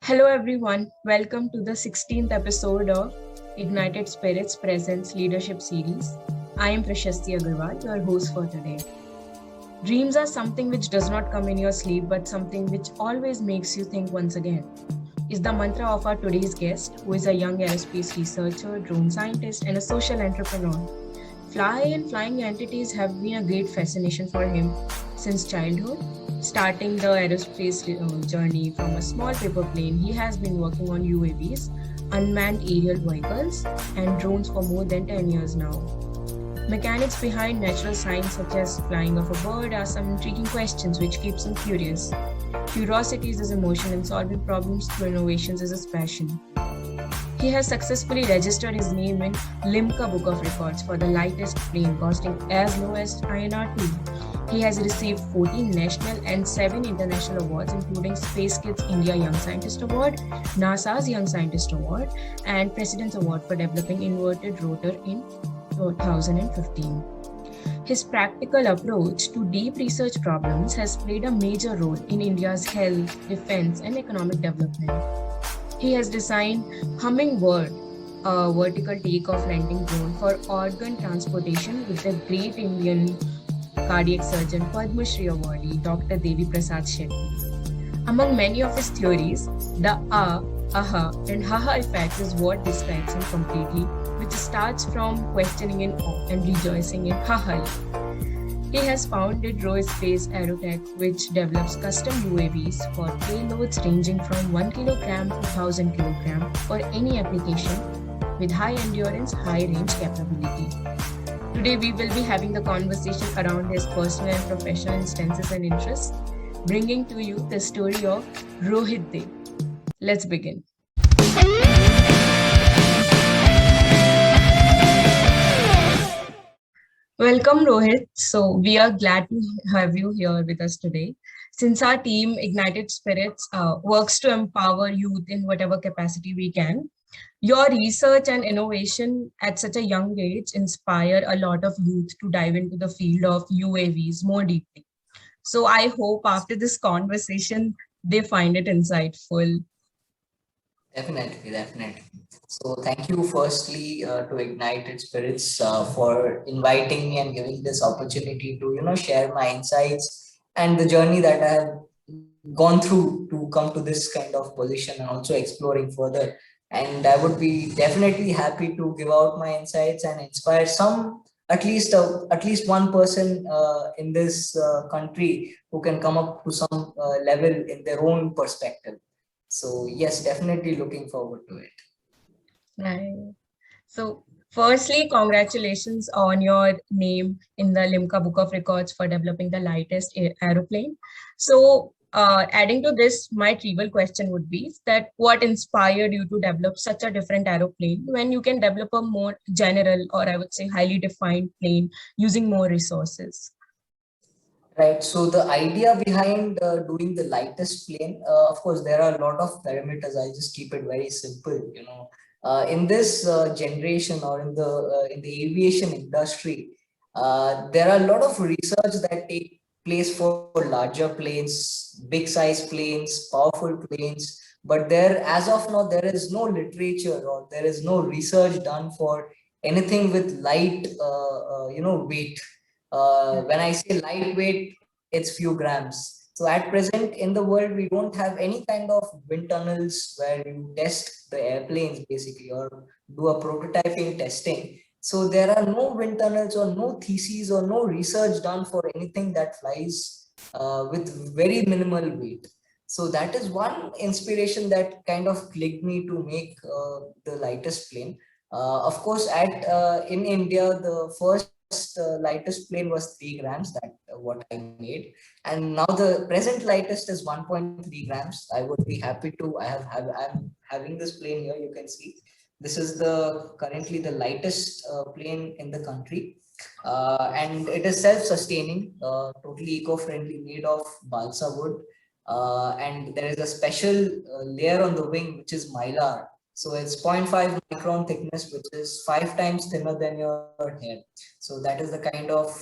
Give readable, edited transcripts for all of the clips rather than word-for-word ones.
Hello, everyone. Welcome to the 16th episode of Ignited Spirits Presents Leadership Series. I am Prashasti Agarwal, your host for today. Dreams are something which does not come in your sleep, but something which always makes you think once again. Is the mantra of our today's guest, who is a young aerospace researcher, drone scientist, and a social entrepreneur. Flying entities have been a great fascination for him since childhood. Starting the aerospace journey from a small paper plane, he has been working on UAVs, unmanned aerial vehicles, and drones for more than 10 years now. Mechanics behind natural science such as flying of a bird are some intriguing questions which keeps him curious. Curiosity is his emotion and solving problems through innovations is his passion. He has successfully registered his name in Limca Book of Records for the lightest plane costing as low as INR 2. He has received 14 national and 7 international awards, including Space Kids India Young Scientist Award, NASA's Young Scientist Award, and President's Award for developing inverted rotor in 2015. His practical approach to deep research problems has played a major role in India's health, defense, and economic development. He has designed Hummingbird, a vertical takeoff landing drone for organ transportation with the great Indian cardiac surgeon Padma Shri awardee Dr. Devi Prasad Shetty. Among many of his theories, the aha, and haha effect is what describes him completely, which starts from questioning in awe and rejoicing in haha. He has founded Roy Space Aerotech, which develops custom UAVs for payloads ranging from 1 kilogram to 1000 kilogram for any application with high endurance, high range capability. Today, we will be having the conversation around his personal and professional instances and interests, bringing to you the story of Rohit Dev. Let's begin. Welcome, Rohit. So, we are glad to have you here with us today. Since our team, Ignited Spirits, works to empower youth in whatever capacity we can, your research and innovation at such a young age inspire a lot of youth to dive into the field of UAVs more deeply. So, I hope after this conversation, they find it insightful. Definitely. So thank you firstly to Ignited Spirits for inviting me and giving this opportunity to share my insights and the journey that I have gone through to come to this kind of position and also exploring further. And I would be definitely happy to give out my insights and inspire some at least one person in this country who can come up to some level in their own perspective. So yes, definitely looking forward to it. Right. So, firstly, congratulations on your name in the Limca Book of Records for developing the lightest aeroplane. So, adding to this, my trivial question would be that what inspired you to develop such a different aeroplane when you can develop a more general, or I would say highly defined plane using more resources? Right. So the idea behind doing the lightest plane, of course, there are a lot of parameters. I just keep it very simple. In this generation or in the aviation industry, there are a lot of research that take place for larger planes, big size planes, powerful planes. But there, as of now, there is no literature or there is no research done for anything with light, weight. When I say lightweight, it's few grams. So at present in the world, we don't have any kind of wind tunnels where you test the airplanes basically or do a prototyping testing. So there are no wind tunnels or no theses or no research done for anything that flies with very minimal weight. So that is one inspiration that kind of clicked me to make the lightest plane. Of course, at in India, the first lightest plane was 3 grams, that what I made, and now the present lightest is 1.3 grams. I would be happy to I'm having this plane here. You can see this is the currently the lightest plane in the country, and it is self-sustaining, totally eco-friendly, made of balsa wood, and there is a special layer on the wing which is mylar. So it's 0.5 micron thickness, which is 5 times thinner than your hair. So that is the kind of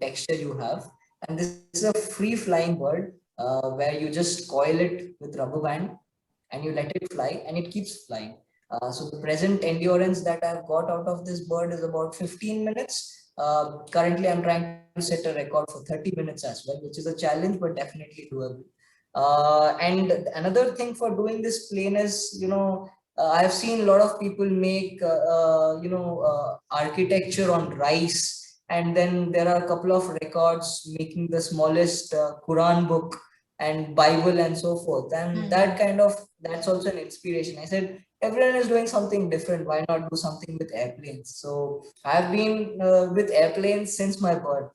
texture you have. And this is a free flying bird where you just coil it with rubber band and you let it fly and it keeps flying. So the present endurance that I've got out of this bird is about 15 minutes. Currently, I'm trying to set a record for 30 minutes as well, which is a challenge, but definitely doable. And another thing for doing this plane is, I've seen a lot of people make, architecture on rice. And then there are a couple of records making the smallest Quran book and Bible and so forth. And that's also an inspiration. I said, everyone is doing something different. Why not do something with airplanes? So I've been with airplanes since my birth.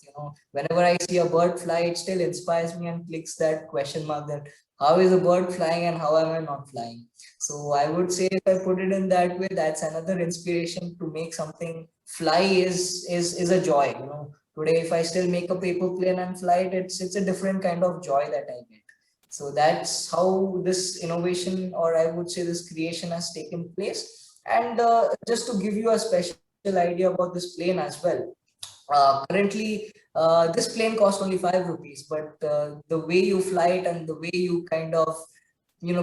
Whenever I see a bird fly, it still inspires me and clicks that question mark that how is a bird flying and how am I not flying? So I would say if I put it in that way, that's another inspiration to make something fly is a joy. Today if I still make a paper plane and fly it, it's a different kind of joy that I get. So that's how this innovation, or I would say this creation, has taken place. And just to give you a special idea about this plane as well. Currently, this plane costs only 5 rupees, but the way you fly it and the way you kind of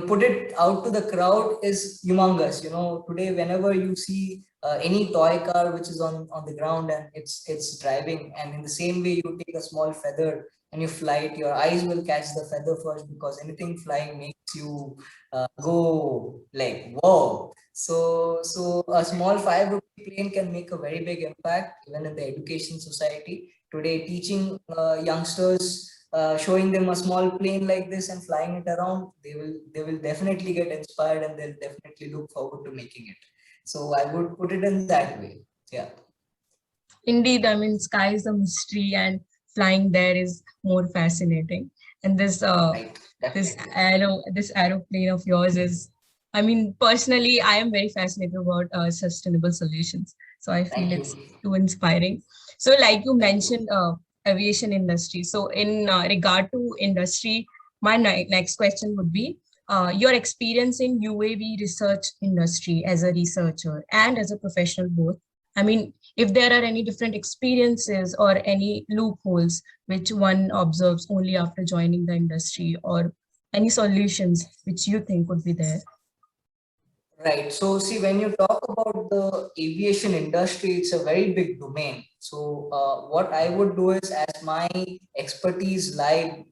put it out to the crowd is humongous. Today whenever you see any toy car which is on the ground and it's driving, and in the same way you take a small feather and you fly it, your eyes will catch the feather first, because anything flying makes you go like whoa. So a small 5 rupee plane can make a very big impact even in the education society today, teaching youngsters, showing them a small plane like this and flying it around. They will definitely get inspired and they'll definitely look forward to making it. So I would put it in that way. Yeah. Indeed, I mean, sky is a mystery and flying there is more fascinating. And Right. this Definitely. this aeroplane of yours is, I mean, personally, I am very fascinated about sustainable solutions. So I feel Thank it's you. too inspiring. So like you Thank you. mentioned, aviation industry. So in regard to industry, my next question would be your experience in UAV research industry as a researcher and as a professional both. I mean, if there are any different experiences or any loopholes which one observes only after joining the industry, or any solutions which you think would be there. Right. So, see, when you talk about the aviation industry, it's a very big domain. So, what I would do is, as my expertise lie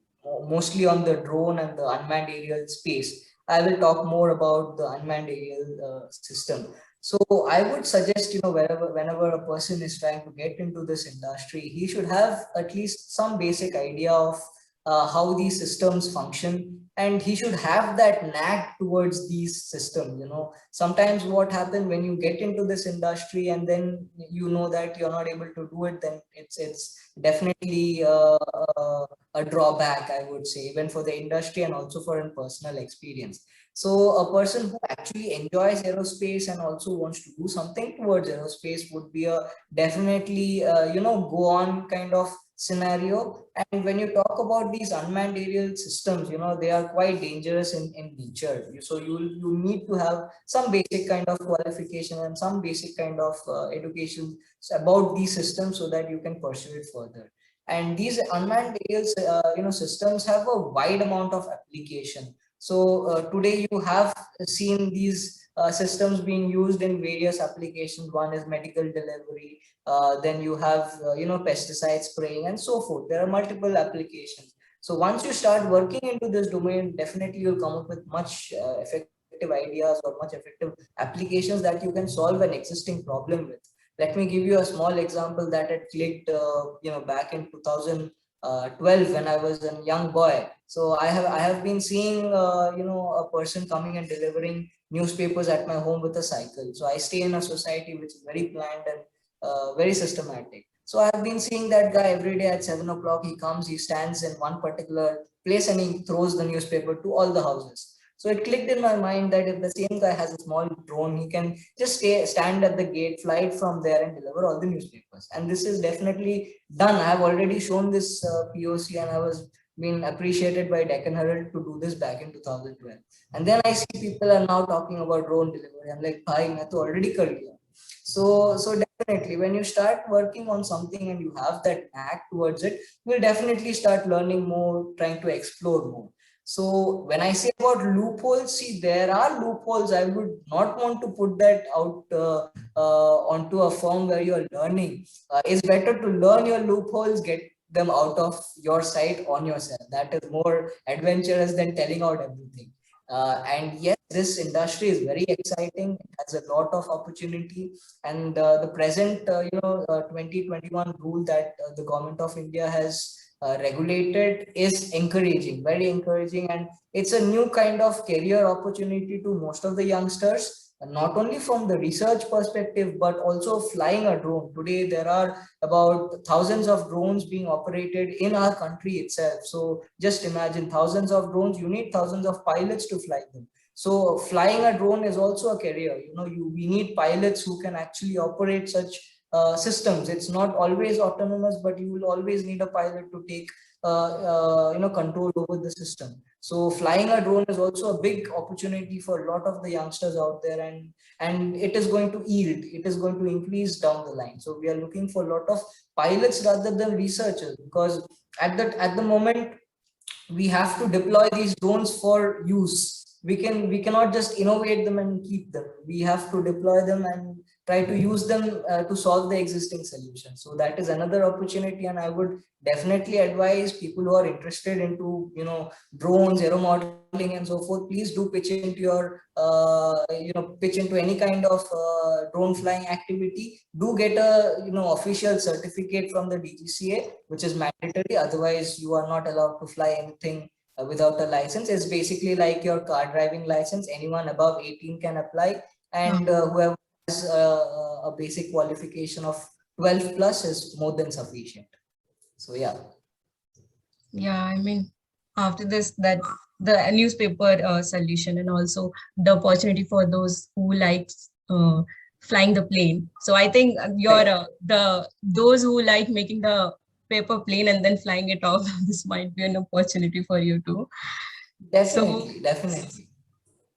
mostly on the drone and the unmanned aerial space, I will talk more about the unmanned aerial system. So, I would suggest, whenever a person is trying to get into this industry, he should have at least some basic idea of how these systems function, and he should have that knack towards these systems. Sometimes what happens when you get into this industry and then that you're not able to do it, then it's definitely a drawback, I would say, even for the industry and also for a personal experience. So a person who actually enjoys aerospace and also wants to do something towards aerospace would be a definitely go on kind of scenario. And when you talk about these unmanned aerial systems, they are quite dangerous in nature. So you need to have some basic kind of qualification and some basic kind of education about these systems so that you can pursue it further. And these unmanned aerial systems have a wide amount of application. So today you have seen these systems being used in various applications. One is medical delivery, then you have pesticide spraying and so forth. There are multiple applications. So once you start working into this domain, definitely you'll come up with much effective ideas or much effective applications that you can solve an existing problem with. Let me give you a small example that had clicked back in 2012 when I was a young boy. So I have been seeing a person coming and delivering newspapers at my home with a cycle. So I stay in a society which is very planned and very systematic. So I've been seeing that guy every day at 7 o'clock. He comes, he stands in one particular place and he throws the newspaper to all the houses. So it clicked in my mind that if the same guy has a small drone, he can just stand at the gate, fly it from there, and deliver all the newspapers. And this is definitely done. I have already shown this POC, and I was being appreciated by Deccan Herald to do this back in 2012. And then I see people are now talking about drone delivery. I'm like, bhai, main to already kar liya. So definitely when you start working on something and you have that knack towards it, you'll definitely start learning more, trying to explore more. So when I say about loopholes, see, there are loopholes. I would not want to put that out onto a firm where you're learning. It's better to learn your loopholes, get them out of your sight on yourself. That is more adventurous than telling out everything. And yes, this industry is very exciting. It has a lot of opportunity, and the present 2021 rule that the government of India has regulated is encouraging, very encouraging, and it's a new kind of career opportunity to most of the youngsters. Not only from the research perspective, but also flying a drone. Today, there are about thousands of drones being operated in our country itself. So just imagine thousands of drones, you need thousands of pilots to fly them. So flying a drone is also a career. We need pilots who can actually operate such systems. It's not always autonomous, but you will always need a pilot to take control over the system. So flying a drone is also a big opportunity for a lot of the youngsters out there, and it is going to yield, it is going to increase down the line. So we are looking for a lot of pilots rather than researchers, because at the moment we have to deploy these drones for use. We cannot just innovate them and keep them. We have to deploy them and try to use them to solve the existing solution. So that is another opportunity, and I would definitely advise people who are interested into drones, aero modeling, and so forth. Please do pitch into your pitch into any kind of drone flying activity. Do get a official certificate from the DGCA, which is mandatory. Otherwise, you are not allowed to fly anything without a license. It's basically like your car driving license. Anyone above 18 can apply, and whoever has a basic qualification of 12 plus is more than sufficient. So yeah. Yeah, I mean, after this, that the newspaper solution, and also the opportunity for those who likes flying the plane. So I think you're those who like making the paper plane and then flying it off. This might be an opportunity for you too. Definitely, definitely.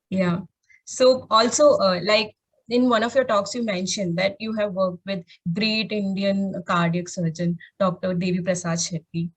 Yeah. So also, like in one of your talks, you mentioned that you have worked with great Indian cardiac surgeon, Dr. Devi Prasad Shetty,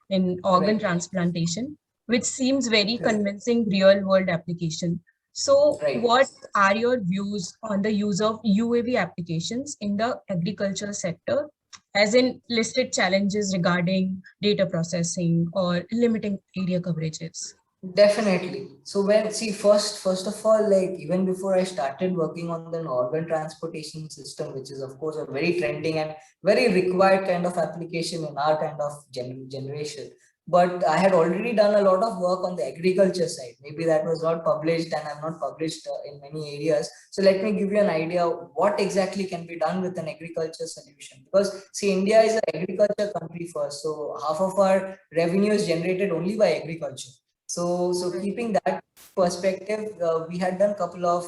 in organ transplantation, which seems very convincing real world application. So what are your views on the use of UAV applications in the agricultural sector, as in listed challenges regarding data processing or limiting area coverages? Definitely. So first of all, like even before I started working on the organ transportation system, which is of course a very trending and very required kind of application in our kind of generation. But I had already done a lot of work on the agriculture side. Maybe that was not published, and I'm not published in many areas. So let me give you an idea of what exactly can be done with an agriculture solution. Because see, India is an agriculture country first. So half of our revenue is generated only by agriculture. So keeping that perspective, we had done a couple of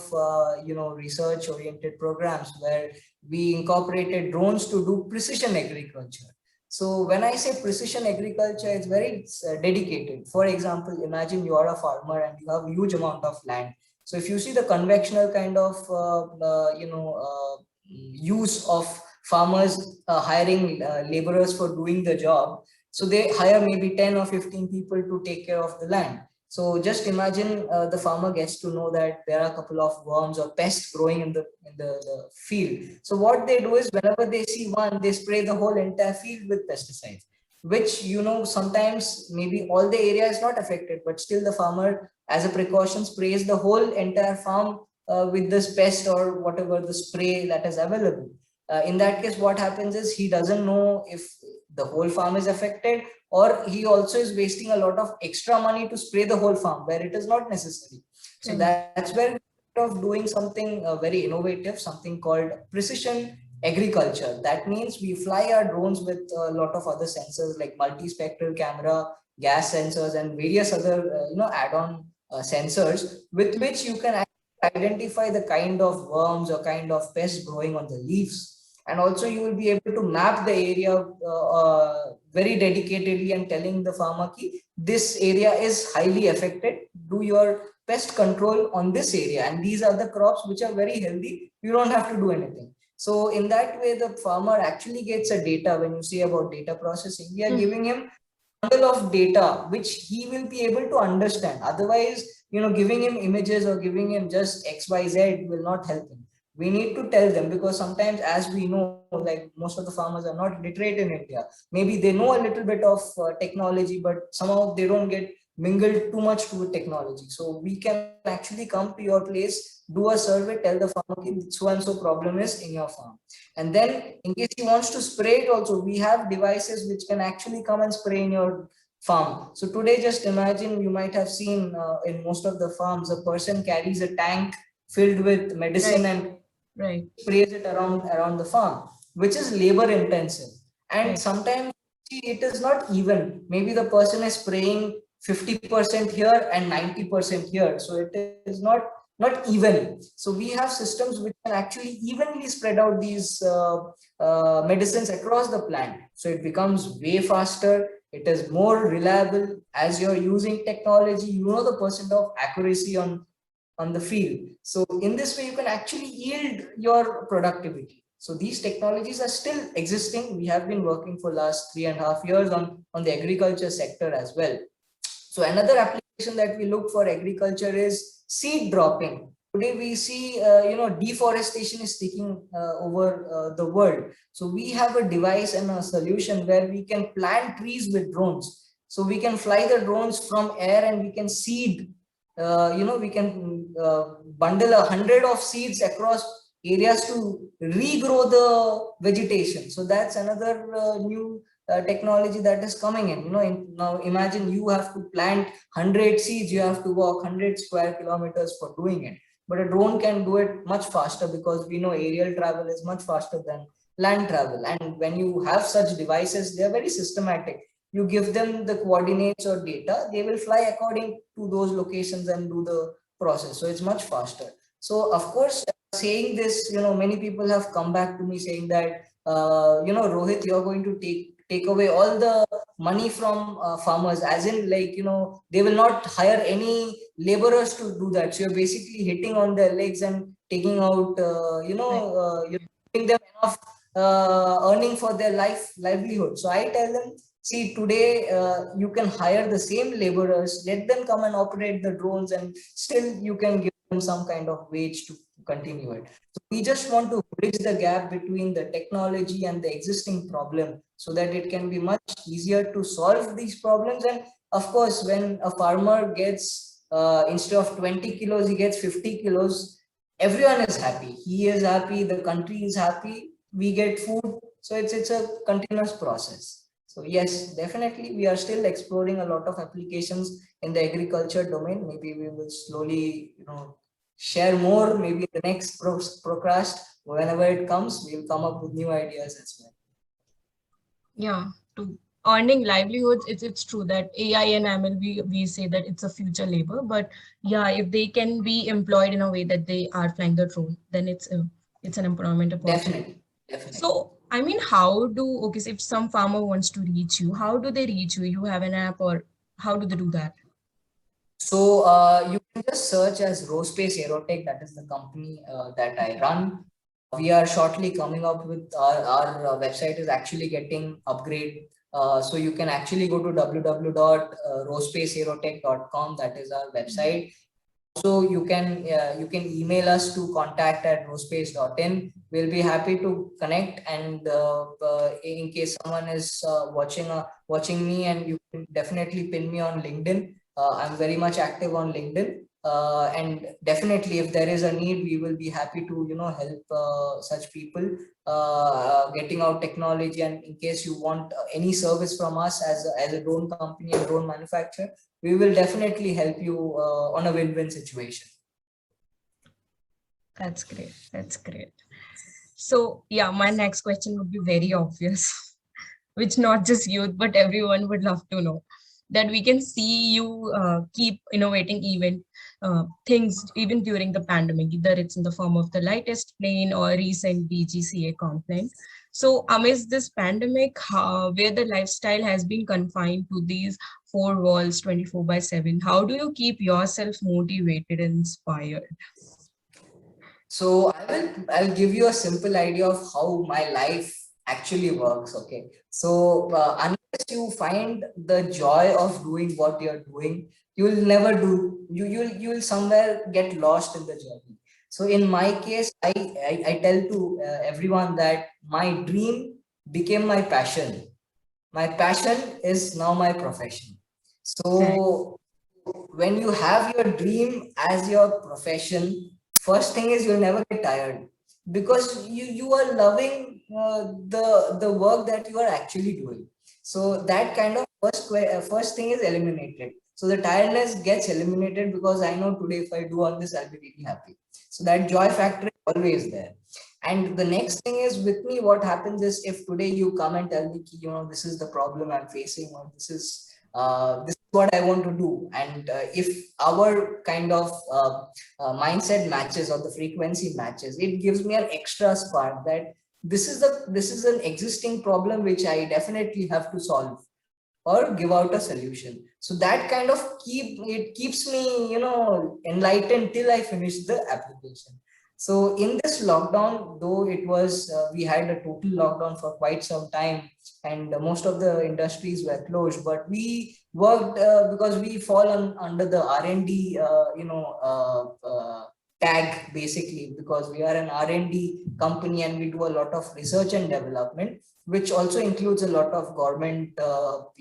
research-oriented programs where we incorporated drones to do precision agriculture. So when I say precision agriculture, it's very dedicated. For example, imagine you are a farmer and you have a huge amount of land. So if you see the conventional kind of use of farmers hiring laborers for doing the job, so they hire maybe 10 or 15 people to take care of the land. So just imagine the farmer gets to know that there are a couple of worms or pests growing in the field. So what they do is whenever they see one, they spray the whole entire field with pesticides, which, sometimes maybe all the area is not affected, but still the farmer as a precaution sprays the whole entire farm with this pest or whatever the spray that is available. In that case, what happens is he doesn't know if the whole farm is affected, or he also is wasting a lot of extra money to spray the whole farm where it is not necessary. So that's where of doing something very innovative, something called precision agriculture. That means we fly our drones with a lot of other sensors like multispectral camera, gas sensors, and various other add-on sensors with which you can identify the kind of worms or kind of pests growing on the leaves. And also you will be able to map the area very dedicatedly and telling the farmer ki this area is highly affected, do your pest control on this area, and these are the crops which are very healthy, you don't have to do anything. So in that way the farmer actually gets a data. When you say about data processing, we are giving him bundle of data which he will be able to understand. Otherwise, giving him images or giving him just XYZ will not help him. We need to tell them, because sometimes, as we know, like most of the farmers are not literate in India. Maybe they know a little bit of technology, but somehow they don't get mingled too much to technology. So we can actually come to your place, do a survey, tell the farmer, okay, so and so problem is in your farm. And then in case he wants to spray it also, we have devices which can actually come and spray in your farm. So today, just imagine, you might have seen in most of the farms, a person carries a tank filled with medicine and sprays it around the farm, which is labor intensive. And sometimes it is not even. Maybe the person is spraying 50% here and 90% here. So it is not even. So we have systems which can actually evenly spread out these medicines across the plant. So it becomes way faster. It is more reliable. As you're using technology, you know the percent of accuracy on the field. So in this way, you can actually yield your productivity. So these technologies are still existing. We have been working for last 3.5 years on the agriculture sector as well. So another application that we look for agriculture is seed dropping. Today we see, deforestation is taking over the world. So we have a device and a solution where we can plant trees with drones. So we can fly the drones from air and we can seed. We can bundle 100 of seeds across areas to regrow the vegetation. So that's another new technology that is coming in. Now imagine you have to plant 100 seeds, you have to walk 100 square kilometers for doing it. But a drone can do it much faster, because we know aerial travel is much faster than land travel. And when you have such devices, they are very systematic. You give them the coordinates or data, they will fly according to those locations and do the process. So it's much faster. So of course, saying this, many people have come back to me saying that, Rohit, you're going to take away all the money from farmers, as in, like, they will not hire any laborers to do that. So you're basically hitting on their legs and taking out, you're giving them enough earning for their livelihood. So I tell them, see, today you can hire the same laborers, let them come and operate the drones, and still you can give them some kind of wage to continue it. So we just want to bridge the gap between the technology and the existing problem, so that it can be much easier to solve these problems. And of course, when a farmer gets, instead of 20 kilos, he gets 50 kilos, everyone is happy. He is happy, the country is happy, we get food. So it's a continuous process. So yes, definitely, we are still exploring a lot of applications in the agriculture domain. Maybe we will slowly, share more. Maybe the next procrast, whenever it comes, we'll come up with new ideas as well. Yeah, to earning livelihoods, it's true that AI and ML, we say that it's a future labor, but yeah, if they can be employed in a way that they are flying the drone, then it's an employment opportunity. Definitely. So I mean, so if some farmer wants to reach you, how do they reach you? You have an app, or how do they do that? So you can just search as Rospace Aerotech. That is the company that I run. We are shortly coming up with our website is actually getting upgrade. So you can actually go to www.rospaceaerotech.com. That is our website. So you can email us to contact@rospace.in. We'll be happy to connect, and in case someone is watching me, and you can definitely pin me on LinkedIn. I'm very much active on LinkedIn, and definitely, if there is a need, we will be happy to help such people getting out technology. And in case you want any service from us as a drone company and drone manufacturer, we will definitely help you on a win-win situation. That's great. That's great. So yeah, my next question would be very obvious, which not just youth, but everyone would love to know. That we can see you keep innovating things even during the pandemic, either it's in the form of the lightest plane or recent DGCA complaint. So amidst this pandemic, where the lifestyle has been confined to these four walls 24/7, how do you keep yourself motivated and inspired? So I'll give you a simple idea of how my life actually works. Okay, so unless you find the joy of doing what you're doing, you'll never do, you'll somewhere get lost in the journey. So in my case, I tell to everyone that my dream became my passion. My passion is now my profession. Right. So when you have your dream as your profession, first thing is you'll never get tired, because you are loving the work that you are actually doing. So that kind of first thing is eliminated. So the tiredness gets eliminated, because I know today if I do all this, I'll be really happy. So that joy factor is always there. And the next thing is, with me, what happens is, if today you come and tell me, this is the problem I'm facing, or this is what I want to do. And if our kind of mindset matches, or the frequency matches, it gives me an extra spark that this is an existing problem which I definitely have to solve or give out a solution. So that kind of keeps me, enlightened till I finish the application. So in this lockdown, though it was, we had a total lockdown for quite some time, and most of the industries were closed, but we worked, because we fall under the R&D, tag, basically, because we are an R&D company, and we do a lot of research and development, which also includes a lot of government,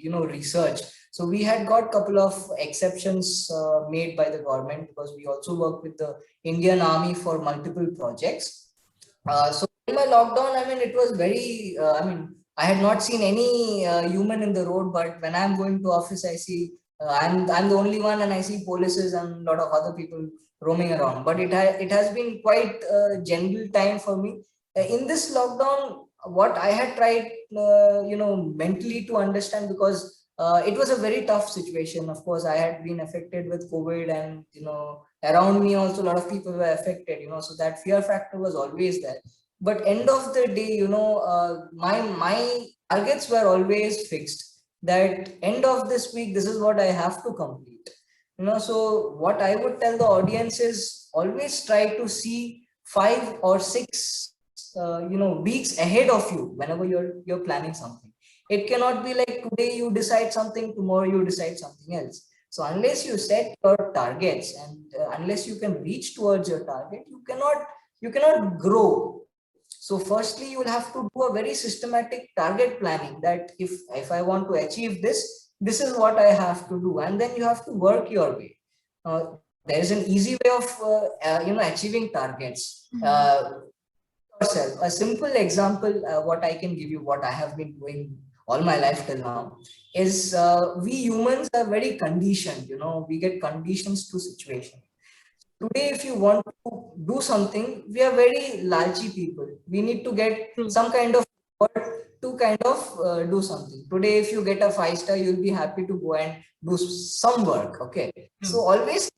research. So we had got couple of exceptions made by the government, because we also work with the Indian Army for multiple projects. So in my lockdown, I mean, it was very, I had not seen any human in the road, but when I'm going to office, I see, I'm the only one, and I see polices and a lot of other people roaming around. But it has been quite a gentle time for me. In this lockdown, what I had tried, mentally to understand, because it was a very tough situation. Of course, I had been affected with COVID, and around me also a lot of people were affected. So that fear factor was always there. But end of the day, my targets were always fixed. That end of this week, this is what I have to complete. So what I would tell the audience is, always try to see 5 or 6 weeks ahead of you whenever you're planning something. It cannot be like today you decide something, tomorrow you decide something else. So unless you set your targets, and unless you can reach towards your target, you cannot grow. So firstly, you will have to do a very systematic target planning, that if I want to achieve this, this is what I have to do, and then you have to work your way. There is an easy way of achieving targets. Yourself. A simple example, what I can give you, what I have been doing all my life till now, is we humans are very conditioned. We get conditions to situation. Today, if you want to do something, we are very lalchi people. We need to get True. some kind of word to kind of do something. Today, if you get a 5-star, you'll be happy to go and do some work. Okay. So always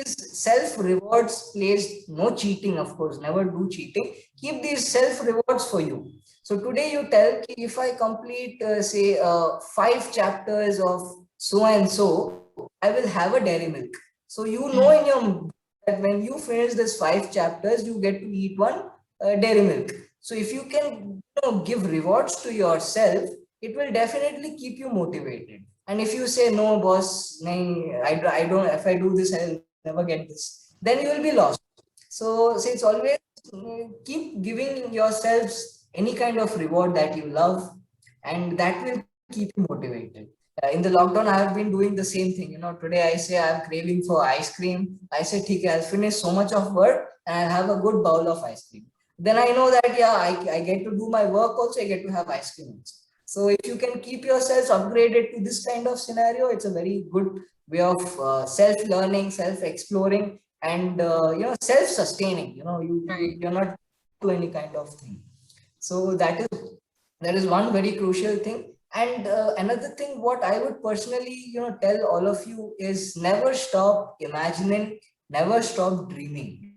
self rewards placed, no cheating, of course, never do cheating. Keep these self rewards for you. So today you tell, if I complete, say, 5 chapters of so and so, I will have a dairy milk. So in your that when you finish this 5 chapters, you get to eat one dairy milk. So if you can give rewards to yourself, it will definitely keep you motivated. And if you say, no, boss, nahin, I don't, if I do this, I'll never get this, then you will be lost. So it's always keep giving yourselves any kind of reward that you love, and that will keep you motivated. In the lockdown, I have been doing the same thing. Today I say I'm craving for ice cream. I say, okay, I'll finish so much of work and I'll have a good bowl of ice cream. Then I know that, yeah, I get to do my work also, I get to have ice cream also. So if you can keep yourselves upgraded to this kind of scenario, it's a very good way of self-learning, self-exploring, and self-sustaining. You're not to any kind of thing. So that is one very crucial thing. And another thing, what I would personally, tell all of you is, never stop imagining, never stop dreaming.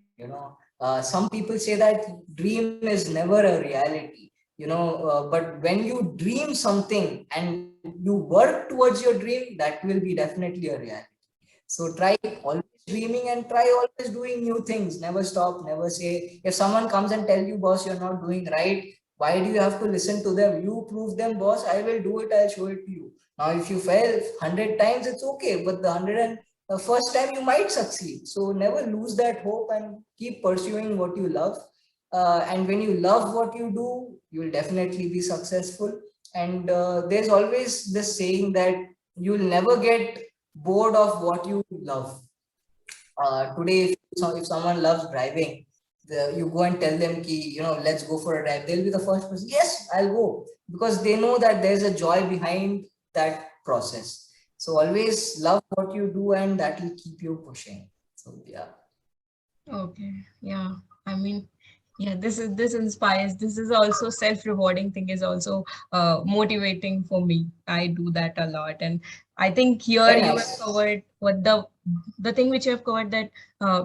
Some people say that dream is never a reality. But when you dream something and you work towards your dream, that will be definitely a reality. So try always dreaming, and try always doing new things. Never stop, never say, if someone comes and tell you, boss, you're not doing right, Why do you have to listen to them? You prove them, boss. I will do it. I'll show it to you. Now, if you fail 100 times, it's okay. But the 101st time, you might succeed. So never lose that hope and keep pursuing what you love. And when you love what you do, you will definitely be successful. And there's always this saying that you'll never get bored of what you love. Today, if someone loves driving, you go and tell them ki, let's go for a drive, they'll be the first person, yes, I'll go, because they know that there's a joy behind that process. So always love what you do, and that will keep you pushing. So yeah. Okay. Yeah. I mean, yeah, this inspires. This is also self-rewarding thing is also motivating for me. I do that a lot. And I think here Very you have nice. covered what the thing which you have covered, that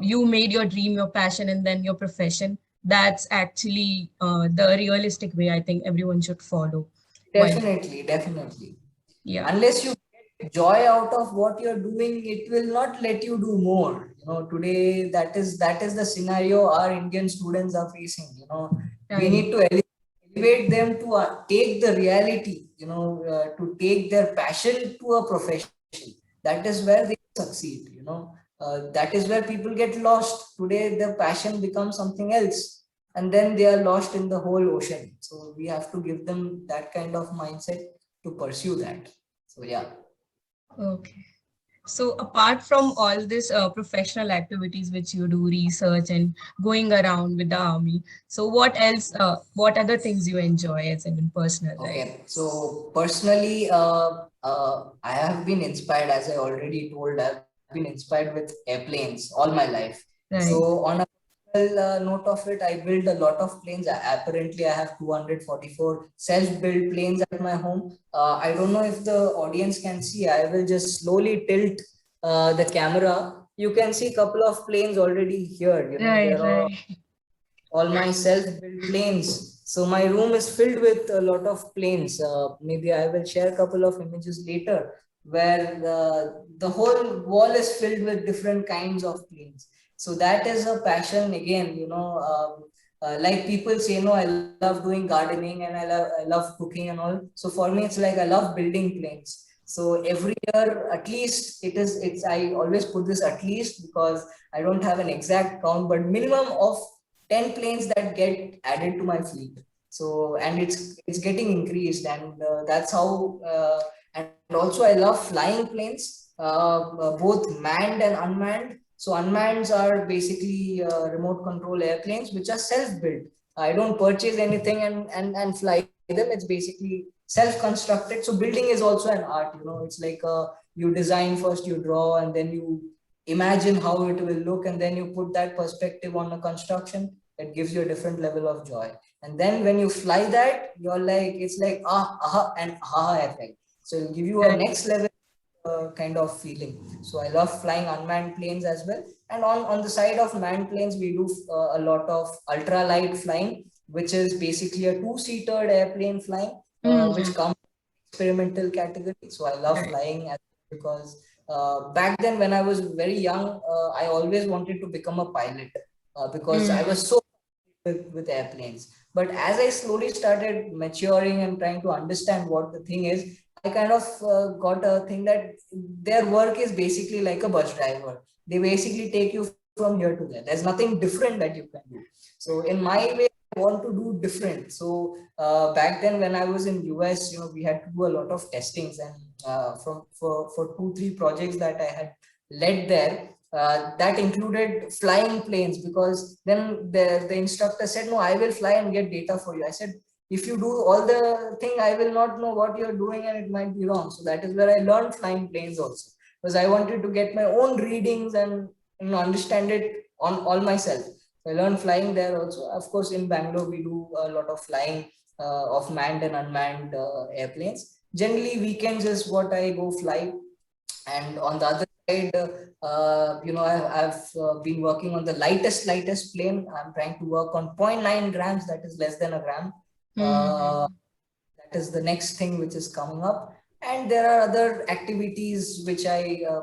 you made your dream your passion and then your profession. That's actually the realistic way I think everyone should follow while, Definitely, definitely. yeah. Unless you get joy out of what you're doing, it will not let you do more. Today that is the scenario our Indian students are facing. We Right. need to elevate them to take the reality. To take their passion to a profession. That is where they succeed. That is where people get lost. Today, their passion becomes something else, and then they are lost in the whole ocean. So we have to give them that kind of mindset to pursue that. So yeah. Okay. So apart from all this professional activities which you do, research and going around with the army, so what else, what other things you enjoy as in personal life? Okay. So personally, I have been inspired, as I already told, I've been inspired with airplanes all my life. Right. So on a note of it, I build a lot of planes. Apparently, I have 244 self-built planes at my home. I don't know if the audience can see. I will just slowly tilt the camera. You can see a couple of planes already here. Right, There are right. all my self-built planes. So my room is filled with a lot of planes. Maybe I will share a couple of images later where the whole wall is filled with different kinds of planes. So that is a passion again, like people say, no, I love doing gardening and I love cooking and all. So for me, it's like I love building planes. So every year, at least I always put this at least because I don't have an exact count, but minimum of 10 planes that get added to my fleet. So and it's getting increased, and that's how and also I love flying planes, both manned and unmanned. So unmanned are basically remote control airplanes which are self-built. I don't purchase anything and fly them. It's basically self-constructed. So building is also an art. It's like you design first, you draw, and then you imagine how it will look, and then you put that perspective on a construction. That gives you a different level of joy. And then when you fly that, you're like, it's like and effect. So it'll give you a Right. next level kind of feeling. So I love flying unmanned planes as well. And on the side of manned planes, we do a lot of ultralight flying, which is basically a two-seater airplane flying, which Mhm. comes experimental category. So I love Right. flying because back then when I was very young, I always wanted to become a pilot because I Mm. was so with airplanes. But as I slowly started maturing and trying to understand what the thing is, I kind of got a thing that their work is basically like a bus driver. They basically take you from here to there. There's nothing different that you can do. So in my way, I want to do different. So back then when I was in US, we had to do a lot of testings, and for 2 3 projects that I had led there, that included flying planes, because then the instructor said, no, I will fly and get data for you. I said, if you do all the thing, I will not know what you're doing and it might be wrong. So that is where I learned flying planes also, because I wanted to get my own readings and understand it on all myself. So I learned flying there also. Of course, in Bangalore, we do a lot of flying of manned and unmanned airplanes. Generally, weekends is what I go fly. And on the other side, I've been working on the lightest plane. I'm trying to work on zero point 0.9 grams, that is less than a gram. Uh, Mhm. that is the next thing which is coming up. And there are other activities which I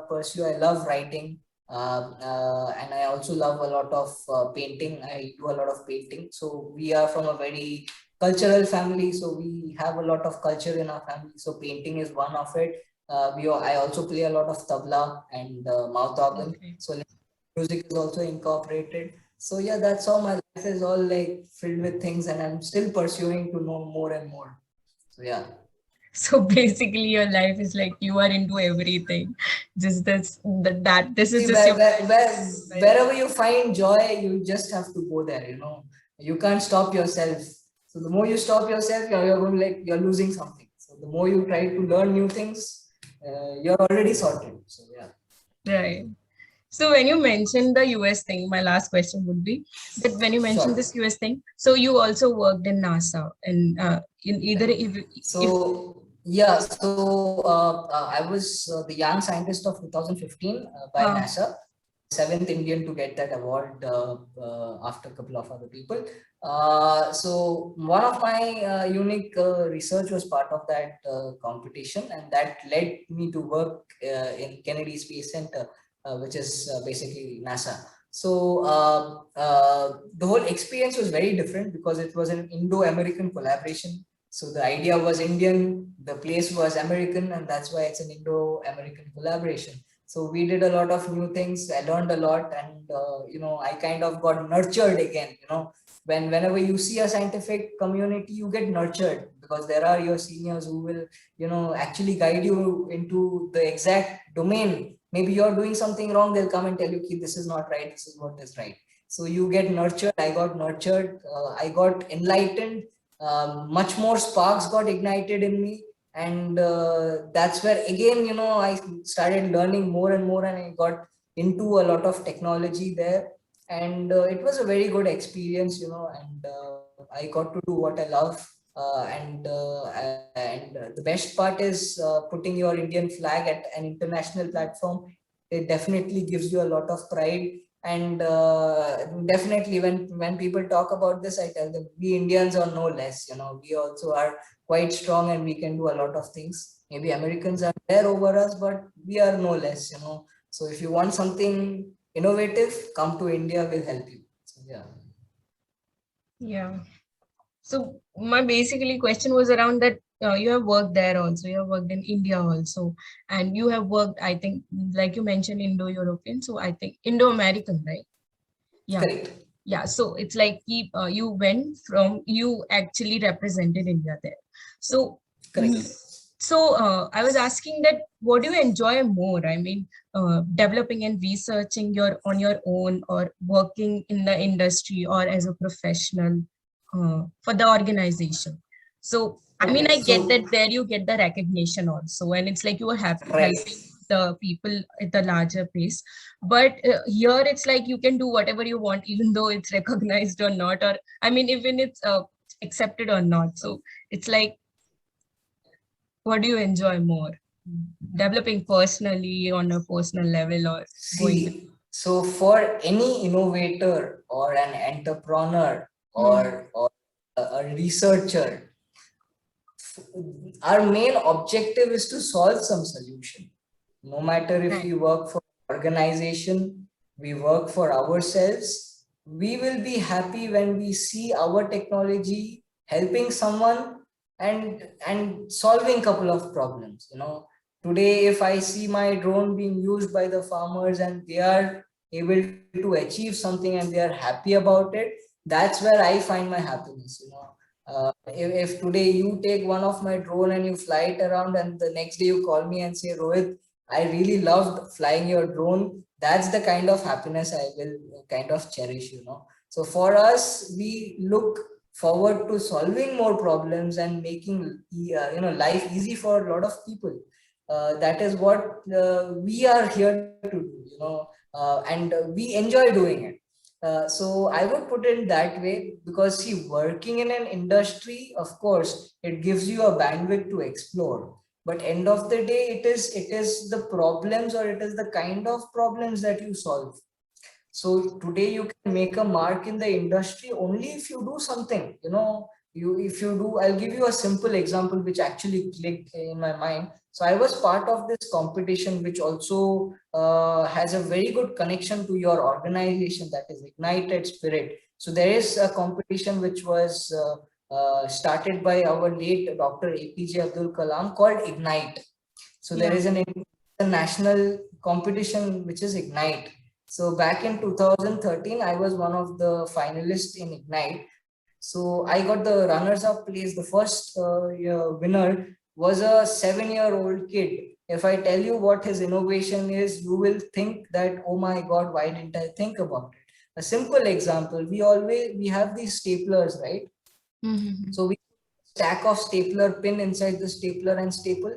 pursue. I love writing, and I also love a lot of painting. I do a lot of painting. So we are from a very cultural family, so we have a lot of culture in our family. So painting is one of it. I also play a lot of tabla and mouth organ. Okay. So like, music is also incorporated. So yeah, that's how my life is all like filled with things, and I'm still pursuing to know more and more. So yeah. So basically, your life is like you are into everything. Just this is See, just your wherever you find joy, you just have to go there, you know. You can't stop yourself. So the more you stop yourself, you're going like you're losing something. So the more you try to learn new things, you're already sorted. So yeah. right. So when you mentioned the US thing, my last question would be that when you mentioned Sure. this US thing, so you also worked in NASA and in either if So yeah, so I was the young scientist of 2015 by uh, NASA, seventh Indian to get that award after a couple of other people. So one of my unique research was part of that competition, and that led me to work in Kennedy Space Center, which is basically NASA. So the whole experience was very different because it was an Indo-American collaboration. So the idea was Indian, the place was American, and that's why it's an Indo-American collaboration. So we did a lot of new things. I learned a lot, and I kind of got nurtured again. Whenever you see a scientific community, you get nurtured because there are your seniors who will, actually guide you into the exact domain. Maybe you're doing something wrong, they'll come and tell you, "Ki, this is not right. This is what is right." So you get nurtured. I got nurtured. I got enlightened. Much more sparks got ignited in me, and that's where again I started learning more and more, and I got into a lot of technology there, and it was a very good experience, and I got to do what I love, and the best part is putting your Indian flag at an international platform. It definitely gives you a lot of pride, and definitely when people talk about this, I tell them we Indians are no less. We also are quite strong, and we can do a lot of things. Maybe Americans are there over us, but we are no less. So if you want something innovative, come to India. Will help you. So yeah. yeah. So my basically question was around that you have worked there also, you have worked in India also, and you have worked, I think, like you mentioned, Indo-European. So I think Indo-American, right? Yeah. Correct. Yeah. So it's like you actually represented India there. So Correct. I was asking that what do you enjoy more? I mean, developing and researching on your own, or working in the industry, or as a professional for the organization. So I mean, Okay. I get So that there you get the recognition also, and it's like you are helping right. the people at the larger pace. But here it's like you can do whatever you want, even though it's recognized or not, or I mean, even it's accepted or not. So it's like, what do you enjoy more? Developing personally on a personal level, or going with See, so for any innovator or an entrepreneur Hmm. or a researcher, our main objective is to solve some solution. No matter if Right. we work for organization, we work for ourselves, we will be happy when we see our technology helping someone and solving couple of problems. Today, if I see my drone being used by the farmers and they are able to achieve something and they are happy about it, that's where I find my happiness. If today you take one of my drone and you fly it around, and the next day you call me and say, Rohit, I really loved flying your drone, that's the kind of happiness I will kind of cherish. So for us, we look forward to solving more problems and making life easy for a lot of people. That is what we are here to do, and we enjoy doing it. So I would put it that way, because see, working in an industry, of course, it gives you a bandwidth to explore. But end of the day, it is the problems, or it is the kind of problems that you solve. So today you can make a mark in the industry only if you do something. If you do, I'll give you a simple example which actually clicked in my mind. So I was part of this competition, which also has a very good connection to your organization, that is Ignited Spirit. So there is a competition which was started by our late Dr. APJ Abdul Kalam called Ignite. So there is an national competition which is Ignite. So back in 2013, I was one of the finalists in Ignite. So I got the runners-up place. The first winner was a 7-year-old kid. If I tell you what his innovation is, you will think that, oh my God, why didn't I think about it? A simple example, we have these staplers, right? So we stack of stapler pin inside the stapler and staple.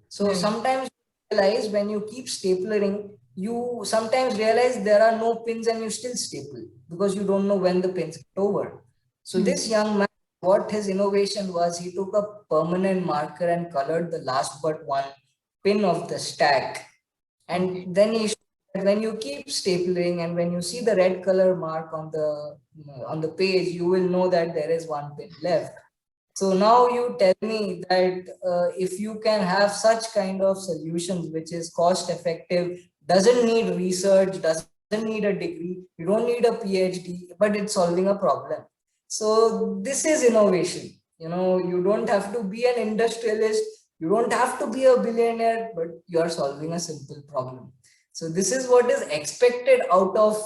So sometimes you realize when you keep stapling, you sometimes realize there are no pins and you still staple because you don't know when the pins get over. So this young man, what his innovation was, he took a permanent marker and colored the last but one pin of the stack. And then he showed that when you keep stapling and when you see the red color mark on the page, you will know that there is one pin left. So now you tell me that if you can have such kind of solutions, which is cost effective, doesn't need research, doesn't need a degree, you don't need a PhD, but it's solving a problem. So this is innovation. You know, you don't have to be an industrialist, you don't have to be a billionaire, but you are solving a simple problem. So this is what is expected out of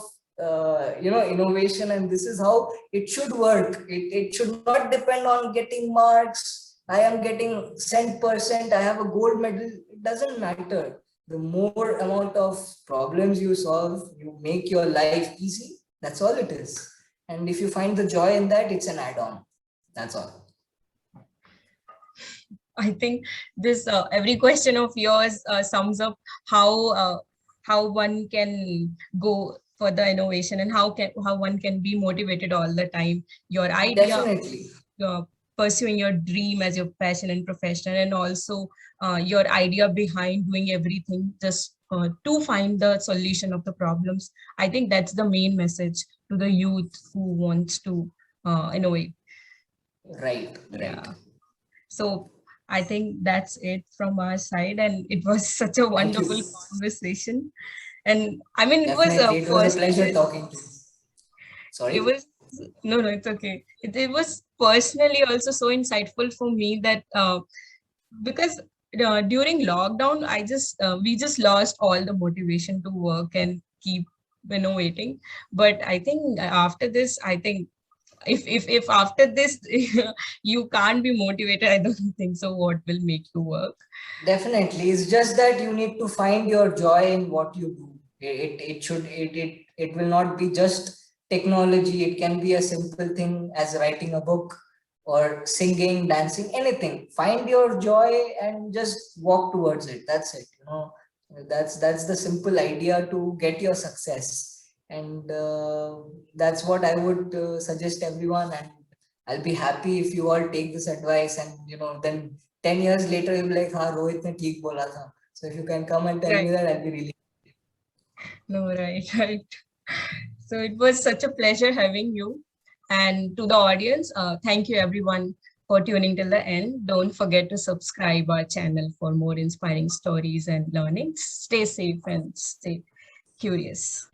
innovation, and this is how it should work. It should not depend on getting marks. I am getting cent%, I have a gold medal. It doesn't matter. The more amount of problems you solve, you make your life easy. That's all it is. And if you find the joy in that, it's an add-on. That's all. I think this every question of yours sums up how one can go for the innovation and how one can be motivated all the time. Your idea, definitely, pursuing your dream as your passion and profession, and also your idea behind doing everything just to find the solution of the problems. I think that's the main message to the youth who wants to innovate. Right. Yeah. So I think that's it from our side, and it was such a wonderful conversation. And I mean, it was a pleasure talking to you. Sorry. It was no, it's okay. It was personally also so insightful for me that because during lockdown, we just lost all the motivation to work and keep innovating. But I think after this, I think if after this you can't be motivated, I don't think so. What will make you work? Definitely, it's just that you need to find your joy in what you do. It will not be just technology. It can be a simple thing as writing a book or singing, dancing, anything. Find your joy and just walk towards it. That's it. You know, that's the simple idea to get your success. And that's what I would suggest everyone. And I'll be happy if you all take this advice, and then 10 years later you'll be like, "Ha, Rohit ne theek bola tha." So if you can come and tell me that, I'll be really happy. No, right. So it was such a pleasure having you. And to the audience, thank you everyone for tuning till the end. Don't forget to subscribe our channel for more inspiring stories and learnings. Stay safe and stay curious.